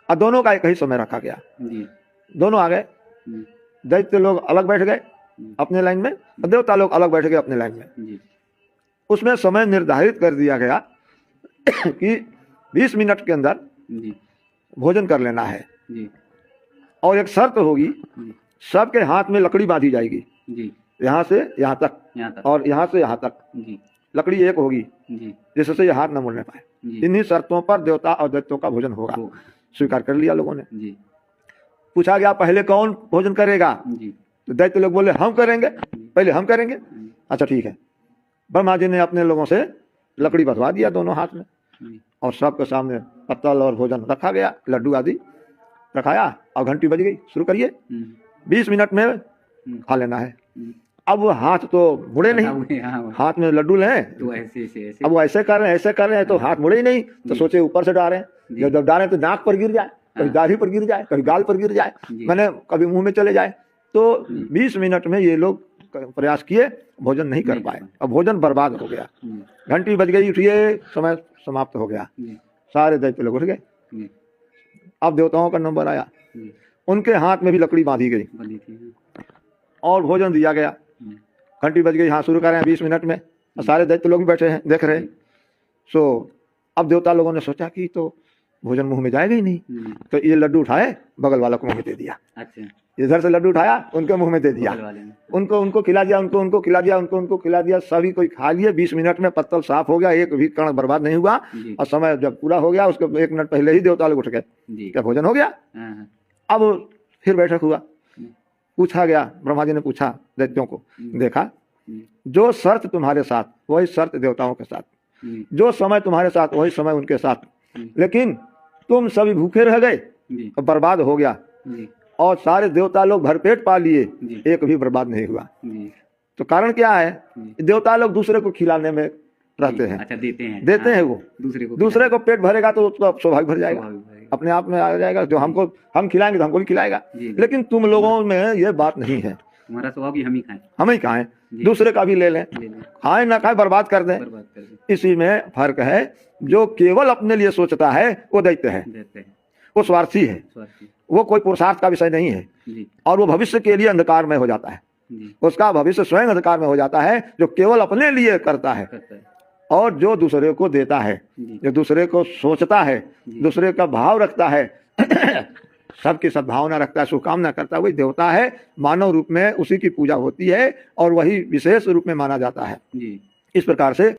और दोनों का एक ही समय रखा गया। जी। दोनों आ गए, दैत्य लोग अलग बैठ गए अपने लाइन में और देवता लोग अलग बैठ गए अपने लाइन में। जी। उसमें समय निर्धारित कर दिया गया कि 20 मिनट के अंदर जी। भोजन कर लेना है। जी। और एक शर्त होगी, जी। सबके हाथ में लकड़ी बांधी जाएगी, जी। यहाँ से यहाँ तक और यहाँ से यहाँ तक जी। लकड़ी एक होगी, जी। जिससे ये हाथ न मुड़ने पाए। जी। इन्हीं शर्तों पर देवता और दैत्यों का भोजन होगा। स्वीकार कर लिया लोगों ने। जी। पूछा गया पहले कौन भोजन करेगा? जी। तो दैत्य लोग बोले हम करेंगे, पहले हम करेंगे। अच्छा ठीक है। ब्रह्मा जी ने अपने लोगों से लकड़ी बंधवा दिया दोनों हाथ में और सबके सामने पत्तल और भोजन रखा गया, लड्डू आदि रखाया और घंटी बज गई, शुरू करिए, 20 मिनट में खा लेना है। अब वो हाथ तो मुड़े नहीं, हाथ में लड्डू लें तो ऐसे अब वो ऐसे कर रहे हैं तो हाथ मुड़े ही नहीं, तो सोचे ऊपर से डालें, जब डालें तो नाक पर गिर जाए, कभी दाढ़ी पर गिर जाए, कभी गाल पर गिर जाए, मैंने कभी मुंह में चले जाए। तो 20 मिनट में ये लोग प्रयास किए, भोजन नहीं कर पाए और भोजन बर्बाद हो गया। घंटी बज गई, उठिए, समय समाप्त हो गया। सारे दैत्य लोग उठ गए। अब देवताओं का नंबर आया, उनके हाथ में भी लकड़ी बांधी गई और भोजन दिया गया। घंटी बज गई, हाँ शुरू कर रहे हैं 20 मिनट में, और सारे दैत्य लोग भी बैठे हैं देख रहे हैं। सो अब देवता लोगों ने सोचा कि तो भोजन मुंह में जाएगा ही नहीं, तो ये लड्डू उठाए, बगल वाला को मुंह में दे दिया। अच्छा। इधर से लड्डू उठाया, उनके मुंह में दे दिया, उनको खिला दिया, उनको खिला दिया, उनको खिला दिया, सभी कोई खा लिए। 20 मिनट में पत्तल साफ हो गया, एक भी कण बर्बाद नहीं हुआ। और समय जब पूरा हो गया, उसके 1 मिनट पहले ही देवता लोग उठ गए, क्या भोजन हो गया। अब फिर बैठक हुआ, पूछा गया, ब्रह्मा जी ने पूछा दैत्यों को, देखा जो शर्त तुम्हारे साथ वही शर्त देवताओं के साथ, जो समय तुम्हारे साथ वही समय उनके साथ, लेकिन तुम सभी भूखे रह गए, बर्बाद हो गया, और सारे देवता लोग भरपेट पा लिए, एक भी बर्बाद नहीं हुआ। तो कारण क्या है? देवता लोग दूसरे को खिलाने में रहते हैं। अच्छा, देते हैं वो दूसरे को पेट भरेगा तो उसका सौभाग्य भर जाएगा, अपने आप में आ जाएगा। जो हम खिलाएंगे तो हमको भी खिलाएगा। लेकिन तुम लोगों में ये बात नहीं है, हमारा स्वभाव हम ही खाएं, दूसरे का भी ले लें, खाएं ना खाएं बर्बाद कर दें। इसी में फर्क है। जो केवल अपने लिए सोचता है वो दैत्य है, वो स्वार्थी है, वो कोई पुरुषार्थ का विषय नहीं है, और वो भविष्य के लिए अंधकार में हो जाता है। उसका भविष्य स्वयं अंधकार में हो जाता है। जो केवल अपने लिए करता है और जो दूसरे को देता है, जो दूसरे को सोचता है, दूसरे का भाव रखता है, सबकी सद्भावना रखता है, शुभकामना करता है, वही देवता है। मानव रूप में उसी की पूजा होती है और वही विशेष रूप में माना जाता है। इस प्रकार से